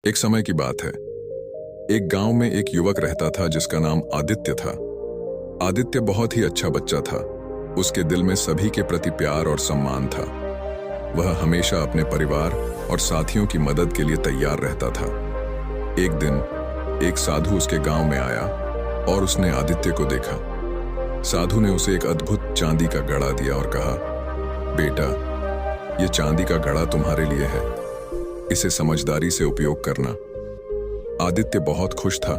एक समय की बात है। एक गांव में एक युवक रहता था जिसका नाम आदित्य था। आदित्य बहुत ही अच्छा बच्चा था। उसके दिल में सभी के प्रति प्यार और सम्मान था। वह हमेशा अपने परिवार और साथियों की मदद के लिए तैयार रहता था। एक दिन एक साधु उसके गांव में आया और उसने आदित्य को देखा। साधु ने उसे एक अद्भुत चांदी का घड़ा दिया और कहा, बेटा, ये चांदी का घड़ा तुम्हारे लिए है, इसे समझदारी से उपयोग करना। आदित्य बहुत खुश था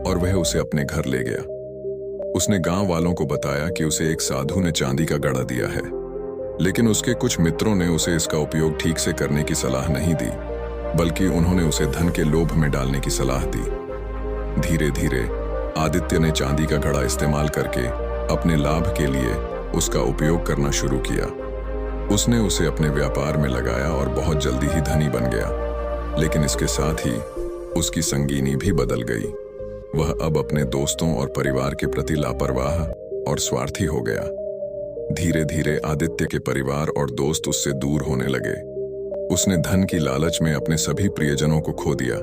और वह उसे अपने घर ले गया। उसने गांव वालों को बताया कि उसे एक साधु ने चांदी का घड़ा दिया है, लेकिन उसके कुछ मित्रों ने उसे इसका उपयोग ठीक से करने की सलाह नहीं दी, बल्कि उन्होंने उसे धन के लोभ में डालने की सलाह दी। धीरे धीरे आदित्य ने चांदी का घड़ा इस्तेमाल करके अपने लाभ के लिए उसका उपयोग करना शुरू किया। उसने उसे अपने व्यापार में लगाया और बहुत जल्दी ही धनी बन गया। लेकिन इसके साथ ही उसकी संगीनी भी बदल गई। वह अब अपने दोस्तों और परिवार के प्रति लापरवाह और स्वार्थी हो गया। धीरे धीरे आदित्य के परिवार और दोस्त उससे दूर होने लगे। उसने धन की लालच में अपने सभी प्रियजनों को खो दिया।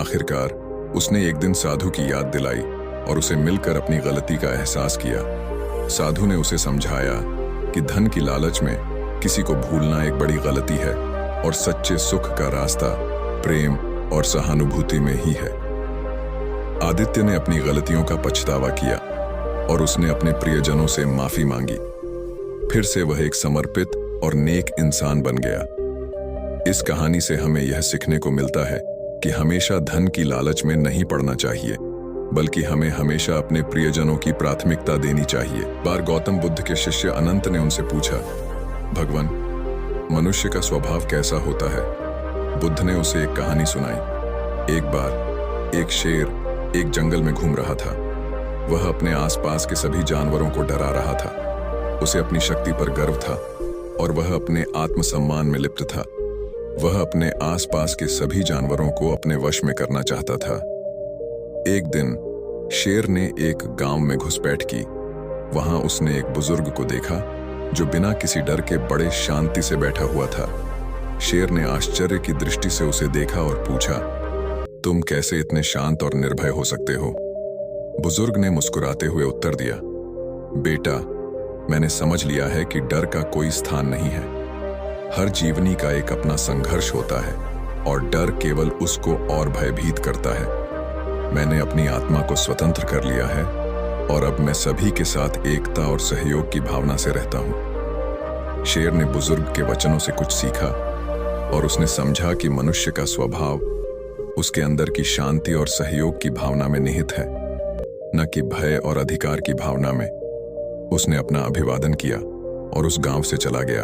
आखिरकार उसने एक दिन साधु की याद दिलाई और उसे मिलकर अपनी गलती का एहसास किया। साधु ने उसे समझाया कि धन की लालच में किसी को भूलना एक बड़ी गलती है और सच्चे सुख का रास्ता प्रेम और सहानुभूति में ही है। आदित्य ने अपनी गलतियों का पछतावा किया और उसने अपने प्रियजनों से माफी मांगी। फिर से वह एक समर्पित और नेक इंसान बन गया। इस कहानी से हमें यह सीखने को मिलता है कि हमेशा धन की लालच में नहीं पड़ना चाहिए, बल्कि हमें हमेशा अपने प्रियजनों की प्राथमिकता देनी चाहिए। बार गौतम बुद्ध के शिष्य अनंत ने उनसे पूछा, भगवान, मनुष्य का स्वभाव कैसा होता है? बुद्ध ने उसे एक कहानी सुनाई। एक बार एक शेर एक जंगल में घूम रहा था। वह अपने आसपास के सभी जानवरों को डरा रहा था। उसे अपनी शक्ति पर गर्व था और वह अपने आत्मसम्मान में लिप्त था। वह अपने आसपास के सभी जानवरों को अपने वश में करना चाहता था। एक दिन शेर ने एक गांव में घुसपैठ की। वहां उसने एक बुजुर्ग को देखा जो बिना किसी डर के बड़े शांति से बैठा हुआ था। शेर ने आश्चर्य की दृष्टि से उसे देखा और पूछा, तुम कैसे इतने शांत और निर्भय हो सकते हो? बुजुर्ग ने मुस्कुराते हुए उत्तर दिया, बेटा, मैंने समझ लिया है कि डर का कोई स्थान नहीं है। हर जीवनी का एक अपना संघर्ष होता है और डर केवल उसको और भयभीत करता है। मैंने अपनी आत्मा को स्वतंत्र कर लिया है और अब मैं सभी के साथ एकता और सहयोग की भावना से रहता हूं। शेर ने बुजुर्ग के वचनों से कुछ सीखा और उसने समझा कि मनुष्य का स्वभाव उसके अंदर की शांति और सहयोग की भावना में निहित है, न कि भय और अधिकार की भावना में। उसने अपना अभिवादन किया और उस गांव से चला गया,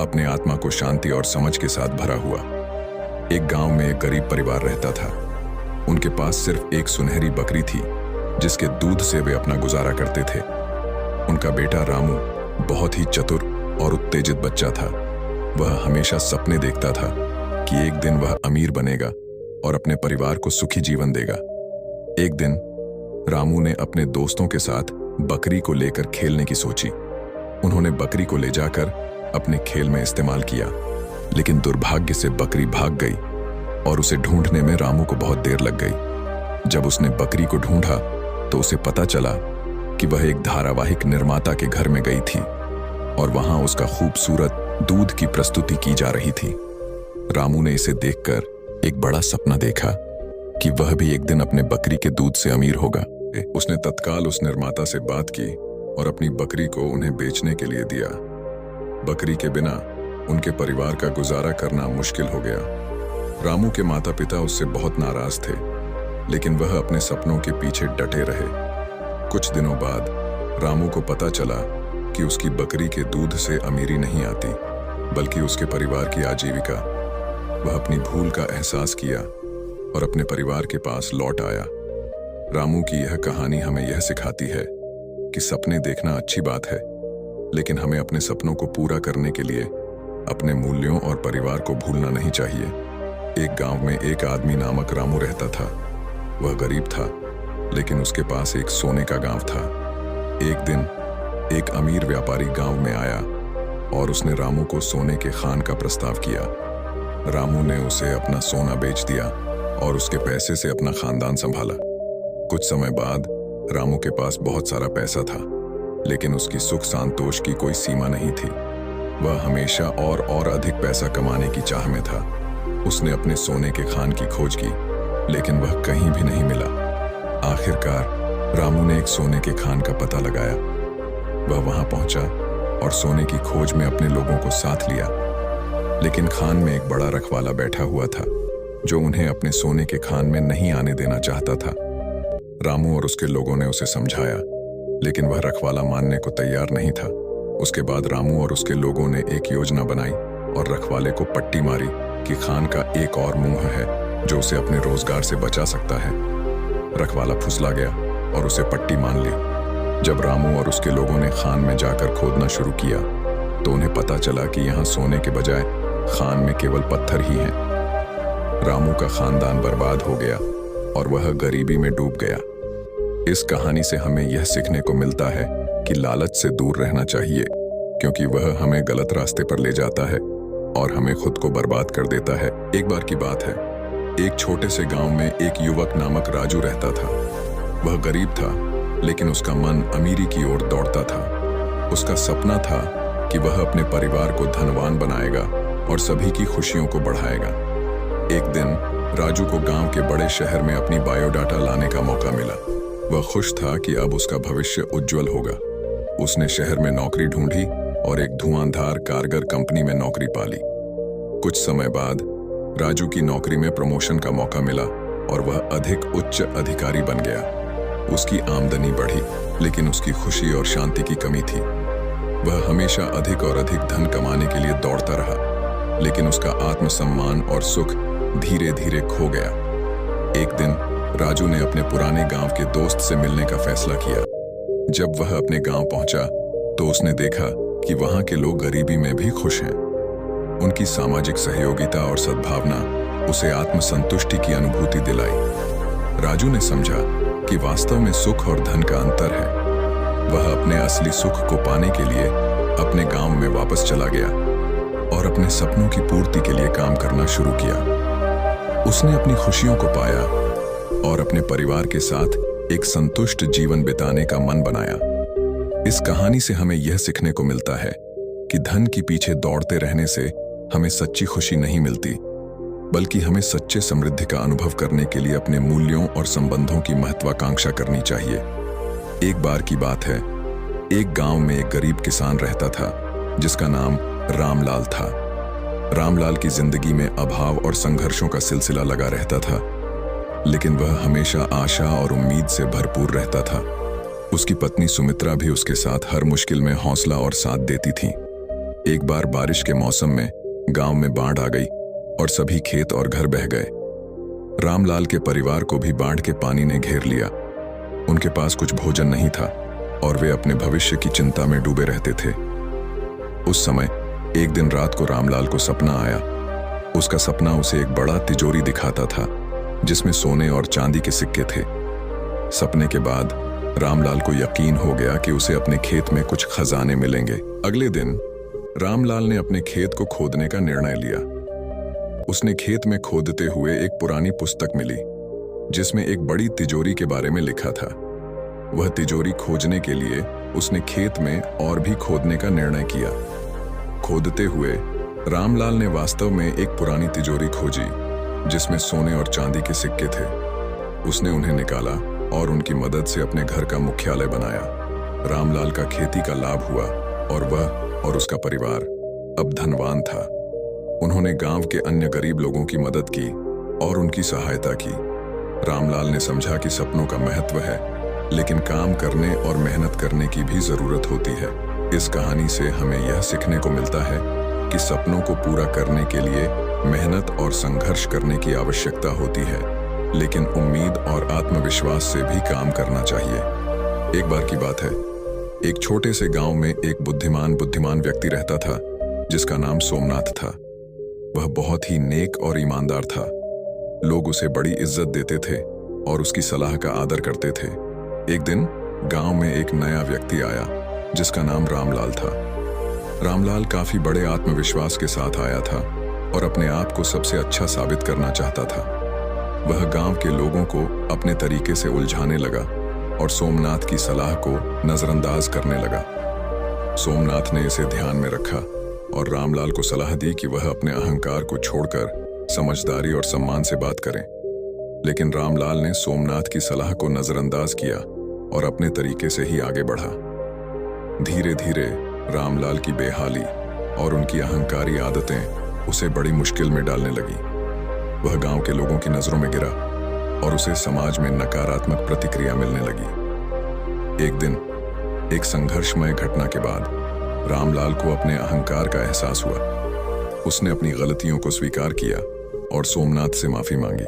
अपने आत्मा को शांति और समझ के साथ भरा हुआ। एक गांव में एक गरीब परिवार रहता था। उनके पास सिर्फ एक सुनहरी बकरी थी जिसके दूध से वे अपना गुजारा करते थे। उनका बेटा रामू बहुत ही चतुर और उत्तेजित बच्चा था। वह हमेशा सपने देखता था कि एक दिन वह अमीर बनेगा और अपने परिवार को सुखी जीवन देगा। एक दिन रामू ने अपने दोस्तों के साथ बकरी को लेकर खेलने की सोची। उन्होंने बकरी को ले जाकर अपने खेल में इस्तेमाल किया, लेकिन दुर्भाग्य से बकरी भाग गई और उसे ढूंढने में रामू को बहुत देर लग गई। जब उसने बकरी को ढूंढा तो उसे पता चला कि वह एक धारावाहिक निर्माता के घर में गई थी और वहां उसका खूबसूरत दूध की प्रस्तुति की जा रही थी। रामू ने इसे देखकर एक बड़ा सपना देखा कि वह भी एक दिन अपने बकरी के दूध से अमीर होगा। उसने तत्काल उस निर्माता से बात की और अपनी बकरी को उन्हें बेचने के लिए दिया। बकरी के बिना उनके परिवार का गुजारा करना मुश्किल हो गया। रामू के माता पिता उससे बहुत नाराज थे, लेकिन वह अपने सपनों के पीछे डटे रहे। कुछ दिनों बाद रामू को पता चला कि उसकी बकरी के दूध से अमीरी नहीं आती, बल्कि उसके परिवार की आजीविका। वह अपनी भूल का एहसास किया और अपने परिवार के पास लौट आया। रामू की यह कहानी हमें यह सिखाती है कि सपने देखना अच्छी बात है, लेकिन हमें अपने सपनों को पूरा करने के लिए अपने मूल्यों और परिवार को भूलना नहीं चाहिए। एक गांव में एक आदमी नामक रामू रहता था। वह गरीब था, लेकिन उसके पास एक सोने का गांव था। एक दिन एक अमीर व्यापारी गांव में आया और उसने रामू को सोने के खान का प्रस्ताव किया। रामू ने उसे अपना सोना बेच दिया और उसके पैसे से अपना खानदान संभाला। कुछ समय बाद रामू के पास बहुत सारा पैसा था, लेकिन उसकी सुख संतोष की कोई सीमा नहीं थी। वह हमेशा और अधिक पैसा कमाने की चाह में था। उसने अपने सोने के खान की खोज की, लेकिन वह कहीं भी नहीं मिला। आखिरकार रामू ने एक सोने के खान का पता लगाया। वह वहां पहुंचा और सोने की खोज में अपने लोगों को साथ लिया, लेकिन खान में एक बड़ा रखवाला बैठा हुआ था जो उन्हें अपने सोने के खान में नहीं आने देना चाहता था। रामू और उसके लोगों ने उसे समझाया, लेकिन वह रखवाला मानने को तैयार नहीं था। उसके बाद रामू और उसके लोगों ने एक योजना बनाई और रखवाले को पट्टी मारी कि खान का एक और मुंह है जो उसे अपने रोजगार से बचा सकता है। रखवाला फुसला गया और उसे पट्टी मान ली। जब रामू और उसके लोगों ने खान में जाकर खोदना शुरू किया तो उन्हें पता चला कि यहाँ सोने के बजाय खान में केवल पत्थर ही हैं। रामू का खानदान बर्बाद हो गया और वह गरीबी में डूब गया। इस कहानी से हमें यह सीखने को मिलता है कि लालच से दूर रहना चाहिए, क्योंकि वह हमें गलत रास्ते पर ले जाता है और हमें खुद को बर्बाद कर देता है। एक बार की बात है, एक छोटे से गांव में एक युवक नामक राजू रहता था। वह गरीब था, लेकिन उसका मन अमीरी की ओर दौड़ता था। उसका सपना था कि वह अपने परिवार को धनवान बनाएगा और सभी की खुशियों को बढ़ाएगा। एक दिन राजू को गांव के बड़े शहर में अपनी बायोडाटा लाने का मौका मिला। वह खुश था कि अब उसका भविष्य उज्जवल होगा। उसने शहर में नौकरी ढूंढी और एक धुआंधार कारगर कंपनी में नौकरी पाली। कुछ समय बाद राजू की नौकरी में प्रमोशन का मौका मिला और वह अधिक उच्च अधिकारी बन गया। उसकी आमदनी बढ़ी, लेकिन उसकी खुशी और शांति की कमी थी। वह हमेशा अधिक और अधिक धन कमाने के लिए दौड़ता रहा, लेकिन उसका आत्मसम्मान और सुख धीरे धीरे खो गया। एक दिन राजू ने अपने पुराने गांव के दोस्त से मिलने का फैसला किया। जब वह अपने गांव पहुंचा तो उसने देखा कि वहां के लोग गरीबी में भी खुश हैं। उनकी सामाजिक सहयोगिता और सद्भावना उसे आत्मसंतुष्टि की अनुभूति दिलाई। राजू ने समझा कि वास्तव में सुख और धन का अंतर है। वह अपने असली सुख को पाने के लिए अपने गांव में वापस चला गया और अपने सपनों की पूर्ति के लिए काम करना शुरू किया। उसने अपनी खुशियों को पाया और अपने परिवार के साथ एक संतुष्ट जीवन बिताने का मन बनाया। इस कहानी से हमें यह सीखने को मिलता है कि धन के पीछे दौड़ते रहने से हमें सच्ची खुशी नहीं मिलती, बल्कि हमें सच्चे समृद्धि का अनुभव करने के लिए अपने मूल्यों और संबंधों की महत्वाकांक्षा करनी चाहिए। एक बार की बात है, एक गांव में एक गरीब किसान रहता था जिसका नाम रामलाल था। रामलाल की जिंदगी में अभाव और संघर्षों का सिलसिला लगा रहता था, लेकिन वह हमेशा आशा और उम्मीद से भरपूर रहता था। उसकी पत्नी सुमित्रा भी उसके साथ हर मुश्किल में हौसला और साथ देती थी। एक बार बारिश के मौसम में गांव में बाढ़ आ गई और सभी खेत और घर बह गए। रामलाल के परिवार को भी बाढ़ के पानी ने घेर लिया। उनके पास कुछ भोजन नहीं था और वे अपने भविष्य की चिंता में डूबे रहते थे। उस समय एक दिन रात को रामलाल को सपना आया। उसका सपना उसे एक बड़ा तिजोरी दिखाता था जिसमें सोने और चांदी के सिक्के थे। सपने के बाद रामलाल को यकीन हो गया कि उसे अपने खेत में कुछ खजाने मिलेंगे। अगले दिन रामलाल ने अपने खेत को खोदने का निर्णय लिया। उसने खेत में खोदते हुए एक पुरानी पुस्तक मिली जिसमें एक बड़ी तिजोरी के बारे में लिखा था। वह तिजोरी खोजने के लिए उसने खेत में और भी खोदने का निर्णय किया। खोदते हुए रामलाल ने वास्तव में एक पुरानी तिजोरी खोजी जिसमें सोने और चांदी के सिक्के थे। उसने उन्हें निकाला और उनकी मदद से अपने घर का मुख्यालय बनाया। रामलाल का खेती का लाभ हुआ और वह और उसका परिवार अब धनवान था। उन्होंने गांव के अन्य गरीब लोगों की मदद की और उनकी सहायता की। रामलाल ने समझा कि सपनों का महत्व है, लेकिन काम करने और मेहनत करने की भी जरूरत होती है। इस कहानी से हमें यह सीखने को मिलता है कि सपनों को पूरा करने के लिए मेहनत और संघर्ष करने की आवश्यकता होती है, लेकिन उम्मीद और आत्मविश्वास से भी काम करना चाहिए। एक बार की बात है, एक छोटे से गांव में एक बुद्धिमान व्यक्ति रहता था जिसका नाम सोमनाथ था। वह बहुत ही नेक और ईमानदार था। लोग उसे बड़ी इज्जत देते थे और उसकी सलाह का आदर करते थे। एक दिन गांव में एक नया व्यक्ति आया जिसका नाम रामलाल था। रामलाल काफी बड़े आत्मविश्वास के साथ आया था और अपने आप को सबसे अच्छा साबित करना चाहता था। वह गांव के लोगों को अपने तरीके से उलझाने लगा और सोमनाथ की सलाह को नजरअंदाज करने लगा। सोमनाथ ने इसे ध्यान में रखा और रामलाल को सलाह दी कि वह अपने अहंकार को छोड़कर समझदारी और सम्मान से बात करें। लेकिन रामलाल ने सोमनाथ की सलाह को नजरअंदाज किया और अपने तरीके से ही आगे बढ़ा। धीरे धीरे रामलाल की बेहाली और उनकी अहंकारी आदतें उसे बड़ी मुश्किल में डालने लगी। वह गांव के लोगों की नजरों में गिरा और उसे समाज में नकारात्मक प्रतिक्रिया मिलने लगी। एक दिन एक संघर्षमय घटना के बाद रामलाल को अपने अहंकार का एहसास हुआ। उसने अपनी गलतियों को स्वीकार किया और सोमनाथ से माफी मांगी।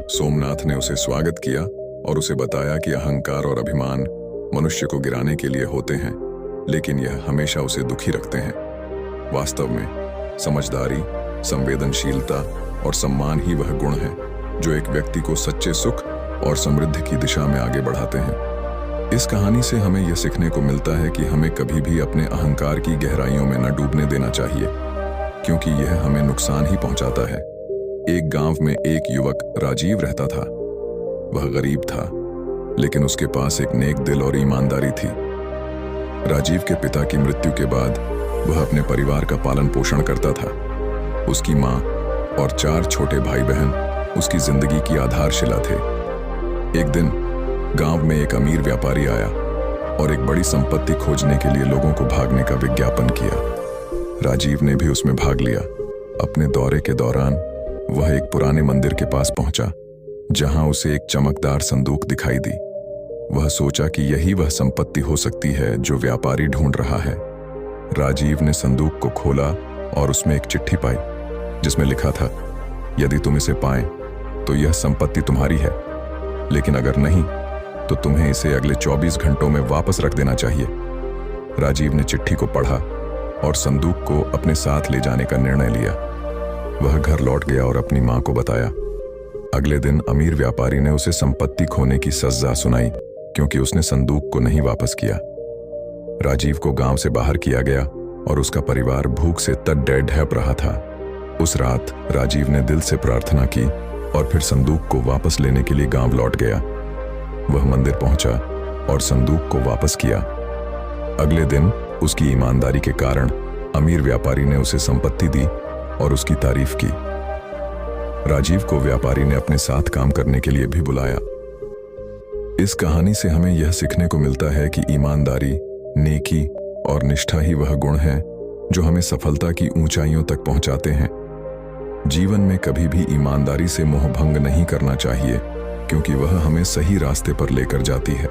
सोमनाथ ने उसे स्वागत किया और उसे बताया कि अहंकार और अभिमान मनुष्य को गिराने के लिए होते हैं, लेकिन यह हमेशा उसे दुखी रखते हैं। वास्तव में समझदारी, संवेदनशीलता और सम्मान ही वह गुण है जो एक व्यक्ति को सच्चे सुख और समृद्धि की दिशा में आगे बढ़ाते हैं। इस कहानी से हमें यह सीखने को मिलता है कि हमें कभी भी अपने अहंकार की गहराइयों में न डूबने देना चाहिए, क्योंकि यह हमें नुकसान ही पहुंचाता है। एक गांव में एक युवक राजीव रहता था। वह गरीब था, लेकिन उसके पास एक नेक दिल और ईमानदारी थी। राजीव के पिता की मृत्यु के बाद वह अपने परिवार का पालन पोषण करता था। उसकी माँ और 4 छोटे भाई बहन उसकी जिंदगी की आधारशिला थे। एक दिन गांव में एक अमीर व्यापारी आया और एक बड़ी संपत्ति खोजने के लिए लोगों को भागने का विज्ञापन किया। राजीव ने भी उसमें भाग लिया। अपने दौरे के दौरान वह एक पुराने मंदिर के पास पहुंचा, जहां उसे एक चमकदार संदूक दिखाई दी। वह सोचा कि यही वह संपत्ति हो सकती है जो व्यापारी ढूंढ रहा है। राजीव ने संदूक को खोला और उसमें एक चिट्ठी पाई, जिसमें लिखा था, यदि तुम इसे पाएं तो यह संपत्ति तुम्हारी है, लेकिन अगर नहीं तो तुम्हें इसे अगले 24 घंटों में वापस रख देना चाहिए। राजीव ने चिट्ठी को पढ़ा और संदूक को अपने साथ ले जाने का निर्णय लिया। वह घर लौट गया और अपनी मां को बताया। अगले दिन अमीर व्यापारी ने उसे संपत्ति खोने की सजा सुनाई, क्योंकि उसने संदूक को नहीं वापस किया। राजीव को गांव से बाहर किया गया और उसका परिवार भूख से तड़प रहा था। उस रात राजीव ने दिल से प्रार्थना की और फिर संदूक को वापस लेने के लिए गांव लौट गया। वह मंदिर पहुंचा और संदूक को वापस किया। अगले दिन उसकी ईमानदारी के कारण अमीर व्यापारी ने उसे संपत्ति दी और उसकी तारीफ की। राजीव को व्यापारी ने अपने साथ काम करने के लिए भी बुलाया। इस कहानी से हमें यह सीखने को मिलता है कि ईमानदारी, नेकी और निष्ठा ही वह गुण हैं जो हमें सफलता की ऊंचाइयों तक पहुंचाते हैं। जीवन में कभी भी ईमानदारी से मोहभंग नहीं करना चाहिए, क्योंकि वह हमें सही रास्ते पर लेकर जाती है।